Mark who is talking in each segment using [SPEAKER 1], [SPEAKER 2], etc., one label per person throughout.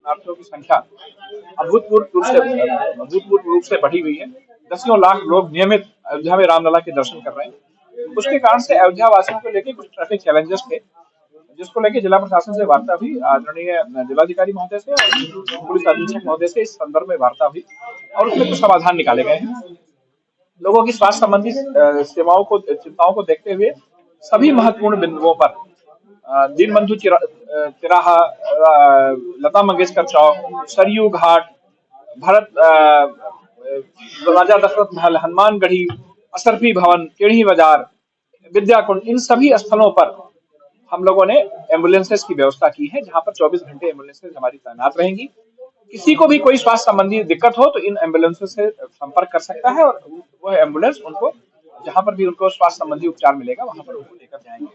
[SPEAKER 1] दर्शनार्थियों की संख्या अभूतपूर्व रूप से बढ़ी हुई है। दसियों लाख लोग नियमित अयोध्या में रामलला के दर्शन कर रहे हैं। उसके कारण से अयोध्या वासियों को लेकर कुछ ट्रैफिक चैलेंजेस थे, जिसको लेकर जिला प्रशासन से वार्ता हुई। आदरणीय जिलाधिकारी महोदय से और पुलिस अधीक्षक महोदय से इस संदर्भ में वार्ता हुई और उसमें कुछ समाधान निकाले गए हैं। लोगों की स्वास्थ्य संबंधी चिंताओं को देखते हुए सभी महत्वपूर्ण बिंदुओं पर दीनबंधु तिराहा, लता मंगेशकर चौक, सरयू घाट, भरत राजा दशरथ महल, हनुमानगढ़ी, असरफी भवन, केढ़ी बाजार, विद्या कुंड, इन सभी स्थलों पर हम लोगों ने एम्बुलेंसेस की व्यवस्था की है, जहां पर 24 घंटे एम्बुलेंसेस हमारी तैनात रहेंगी। किसी को भी कोई स्वास्थ्य संबंधी दिक्कत हो तो इन एम्बुलेंसेस से संपर्क कर सकता है और वह एम्बुलेंस उनको जहां पर भी उनको स्वास्थ्य संबंधी उपचार मिलेगा वहां पर उनको लेकर जाएंगे।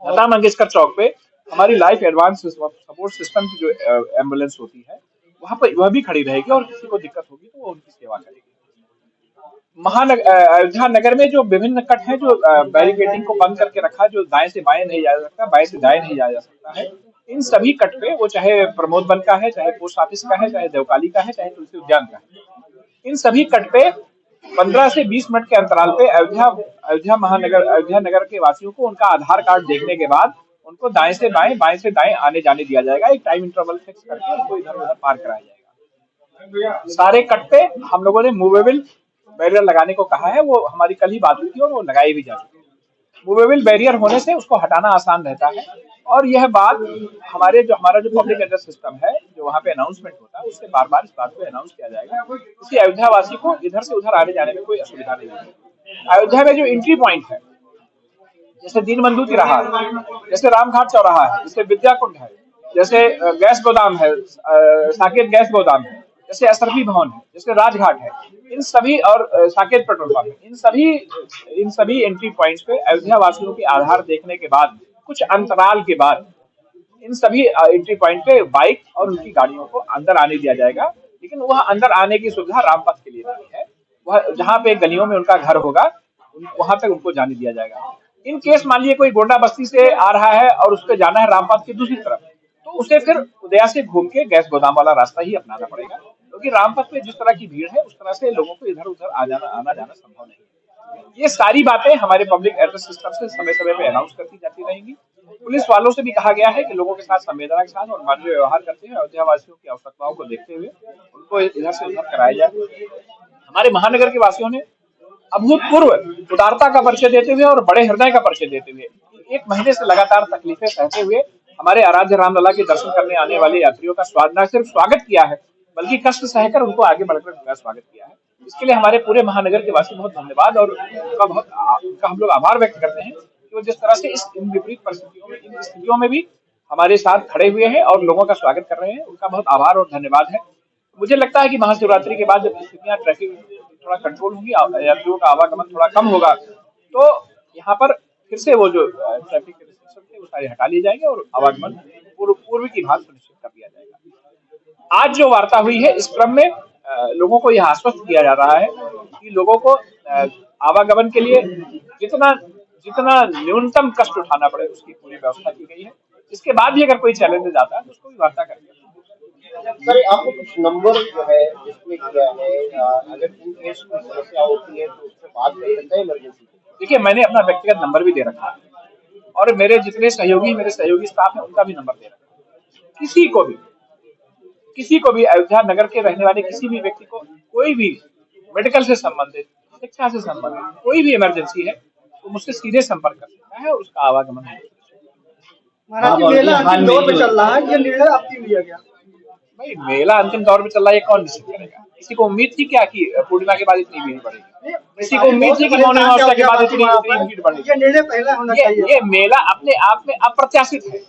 [SPEAKER 1] लता मंगेशकर चौक पे हमारी लाइफ एडवांस सपोर्ट सिस्टम की जो एम्बुलेंस होती है वहां पर वह भी खड़ी रहेगी और किसी को दिक्कत होगी तो वो उनकी सेवा करेगी। अयोध्या नगर में जो विभिन्न कट है, जो बैरिकेडिंग को बंद करके रखा, जो दाएं से बाएं नहीं जाया जा सकता, बाएं से दाएं नहीं जाया जा सकता है, इन सभी कट पे, वो चाहे प्रमोद वन का है, चाहे पोस्ट ऑफिस का है, चाहे देवकाली का है, चाहे तुलसी उद्यान का है, इन सभी कट पे 15 से 20 मिनट के अंतराल पे अयोध्या नगर के वासियों को उनका आधार कार्ड देखने के बाद उनको दाएं से बाएं, बाएं से दाएं आने जाने दिया जाएगा। एक टाइम इंटरवल फिक्स करके उनको इधर उधर पार कराया जाएगा। सारे कट पे हम लोगों ने मूवेबल बैरियर लगाने को कहा है, वो हमारी कल ही बात हुई थी और वो लगाई भी जा चुकी है। मूवेबल बैरियर होने से उसको हटाना आसान रहता है और यह बात हमारा जो पब्लिक एड्रेस सिस्टम है, जो वहाँ पे अनाउंसमेंट होता है, उससे बार बार इस बात को अनाउंस किया जाएगा, इससे अयोध्या वासी को इधर से उधर आने जाने में कोई असुविधा नहीं होगी। अयोध्या में जो एंट्री पॉइंट है, जैसे दीनबंधु तिराहा, जैसे रामघाट चौराहा है, जैसे विद्या कुंड है, जैसे गैस गोदाम है, साकेत गैस गोदाम है, जैसे असरफी भवन है, जैसे राजघाट है, इन सभी और साकेत पेट्रोल पंप है, इन सभी एंट्री पॉइंट्स पे अयोध्या वासियों के आधार देखने के बाद कुछ अंतराल के बाद इन सभी एंट्री पॉइंट पे बाइक और उनकी गाड़ियों को अंदर आने दिया जाएगा। लेकिन वह अंदर आने की सुविधा रामपथ के लिए नहीं है, वह जहाँ पे गलियों में उनका घर होगा वहां तक उनको जाने दिया जाएगा। इन केस मान लीजिए कोई गोंडा बस्ती से आ रहा है और उसको जाना है रामपथ की दूसरी तरफ, तो उसे फिर उदया से घूम के गैस गोदाम वाला रास्ता ही अपनाना पड़ेगा, क्योंकि रामपथ पे जिस तरह की भीड़ है उस तरह से लोगों को इधर उधर आना जाना संभव नहीं है। ये सारी बातें हमारे पब्लिक एड्रेस सिस्टम से समय समय पे अनाउंस करती जाती रहेंगी। पुलिस वालों से भी कहा गया है कि लोगों के साथ संवेदना के साथ और मानवीय व्यवहार करते हुए अयोध्या वासियों की आवश्यकताओं को देखते हुए उनको इधर से उधर कराया जाए। हमारे महानगर के वासियों ने अभूतपूर्व उदारता का परिचय देते हुए और बड़े हृदय का परिचय देते हुए 1 महीने से लगातार तकलीफें सहते हुए हमारे आराध्य रामलला के दर्शन करने आने वाले यात्रियों का न सिर्फ स्वागत किया है, बल्कि कष्ट सहकर उनको आगे बढ़कर उनका स्वागत किया है। इसके लिए हमारे पूरे महानगर के वासी बहुत धन्यवाद और उनका हम लोग आभार व्यक्त करते हैं कि वो जिस तरह से इन विपरीत परिस्थितियों में, इन स्थितियों में भी हमारे साथ खड़े हुए हैं और लोगों का स्वागत कर रहे हैं। उनका बहुत आभार और धन्यवाद है। मुझे लगता है कि महाशिवरात्रि के बाद जब स्थितियां ट्रैफिक थोड़ा कंट्रोल होंगी, यात्रियों का आवागमन थोड़ा कम होगा, तो यहाँ पर फिर से वो जो ट्रैफिक के रिस्ट्रिक्शन थे वो सारे हटा लिए जाएंगे और आवागमन पूर्व की भांति सुनिश्चित कर दिया जाएगा। आज जो वार्ता हुई है, इस क्रम में लोगों को यह आश्वस्त किया जा रहा है कि लोगों को आवागमन के लिए जितना न्यूनतम कष्ट उठाना पड़े उसकी पूरी व्यवस्था की गई है। इसके बाद भी अगर कोई चैलेंज आता है तो उसको भी वार्ता करेंगे।
[SPEAKER 2] सर, आपको कुछ नंबर जो है डिस्प्ले किया है, अगर इन केस कोई समस्या होती है तो उससे बात कर सकते हैं इमरजेंसी।
[SPEAKER 1] देखिए, मैंने अपना व्यक्तिगत नंबर भी दे रखा है और मेरे जितने मेरे सहयोगी स्टाफ है उनका भी नंबर दे रखा है। किसी को भी अयोध्या नगर के रहने वाले किसी भी व्यक्ति को कोई भी मेडिकल से संबंधित, शिक्षा से संबंधित कोई भी इमरजेंसी है तो मुझसे सीधे संपर्क कर सकता है और उसका आवागमन है।
[SPEAKER 3] महाराज, मेला अंतिम दौर पे चल रहा है, ये निर्णय आपकी लिया गया?
[SPEAKER 1] भाई, मेला अंतिम दौर पे चल रहा है, ये कौन निश्चित करेगा? किसी को उम्मीद थी क्या कि पूर्णिमा के बाद इतनी भीड़ बढ़ेगी? किसी को उम्मीद थी कि मौनी अमावस्या के बाद इतनी भीड़ बढ़ेगी?
[SPEAKER 3] ये निर्णय पहले होना चाहिए।
[SPEAKER 1] ये मेला अपने आप में अप्रत्याशित है।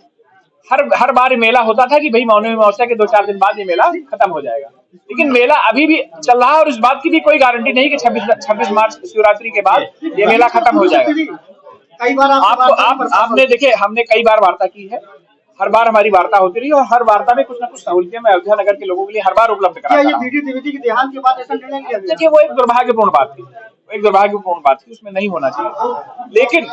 [SPEAKER 1] हर बार मेला होता था कि भाई मौनी अमावस्या के 2-4 दिन बाद ये मेला खत्म हो जाएगा, लेकिन मेला अभी भी चल रहा है और इस बात की भी कोई गारंटी नहीं कि 26 मार्च शिवरात्रि के बाद ये मेला खत्म हो जाएगा।
[SPEAKER 3] कई बार
[SPEAKER 1] आपने देखे, हमने कई बार वार्ता की है, हर बार हमारी वार्ता होती रही और हर वार्ता में कुछ न कुछ सहूलियतें मैं अयोध्या नगर के लोगों के लिए हर बार उपलब्ध कराता हूं।
[SPEAKER 3] के देहांत के बाद ऐसा निर्णय लिया गया?
[SPEAKER 1] देखिए, वो एक दुर्भाग्यपूर्ण बात थी, उसमें नहीं होना चाहिए। लेकिन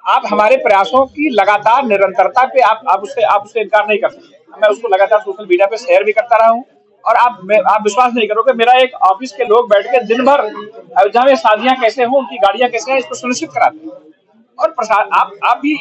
[SPEAKER 1] आप हमारे प्रयासों की लगातार निरंतरता पे आप उससे इनकार नहीं कर सकते। मैं उसको लगातार सोशल मीडिया पे शेयर भी करता रहा हूँ। और आप विश्वास नहीं करोगे, मेरा एक ऑफिस के लोग बैठ के दिन भर अयोध्या में शादियां कैसे हों, उनकी गाड़ियां कैसे हैं, इसको सुनिश्चित कराते हैं। और आप भी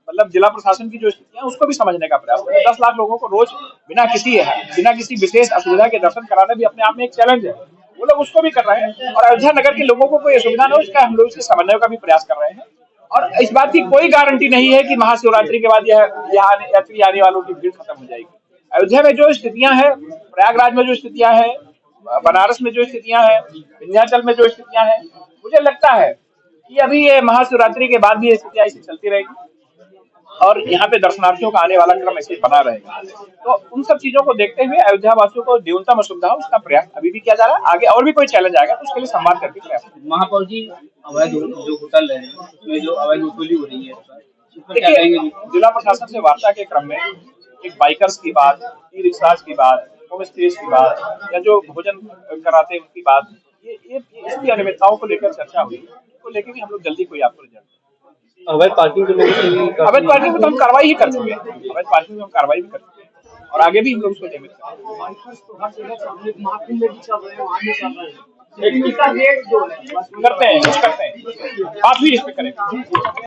[SPEAKER 1] मतलब जिला प्रशासन की जो स्थितियां हैं, उसको भी समझने का प्रयास करें। 10 लाख लोगों को रोज बिना किसी विशेष असुविधा के दर्शन कराना भी अपने आप में एक चैलेंज है। वो लोग उसको भी कर रहे हैं, और अयोध्या नगर के लोगों को कोई असुविधा न हो, इसका हम लोग इससे समझने का भी प्रयास कर रहे हैं। और इस बात की कोई गारंटी नहीं है कि महाशिवरात्रि के बाद यहाँ यात्री आने वालों की भीड़ खत्म हो जाएगी। अयोध्या में जो स्थितियां हैं, प्रयागराज में जो स्थितियां हैं, बनारस में जो स्थितियां हैं, विंध्याचल में जो स्थितियां हैं, मुझे लगता है कि अभी ये महाशिवरात्रि के बाद भी ये स्थितियां ऐसी चलती रहेगी, और यहाँ पे दर्शनार्थियों का आने वाला क्रम ऐसे बना रहेगा। तो उन सब चीजों को देखते हुए अयोध्या वासियों को न्यूनतम सुविधा हो, उसका प्रयास अभी भी किया जा रहा है। आगे और भी कोई चैलेंज आएगा तो उसके लिए संवाद करके प्रयास।
[SPEAKER 4] महापौर जी, अवैध जो होटल है उसमें जो अवैध वसूली हो रही है, इस पर क्या कहेंगे जी?
[SPEAKER 1] जिला प्रशासन से वार्ता के क्रम में एक बाइकर्स की बात, ई रिक्शाज की बात, होम स्टेज की बात, या जो भोजन कराते हैं उनकी बात, ये इसकी अनियमितताओं को लेकर चर्चा हुई। इसको लेकर भी हम लोग जल्दी कोई आपको रिजल्ट।
[SPEAKER 4] अवैध पार्किंग
[SPEAKER 1] अवैध पार्किंग में तो हम कार्रवाई ही कर चुके हैं, अवैध पार्किंग में हम कार्रवाई भी कर चुके हैं, और आगे भी हम लोग उसको नियमित करते हैं, बात भी इस पे करें।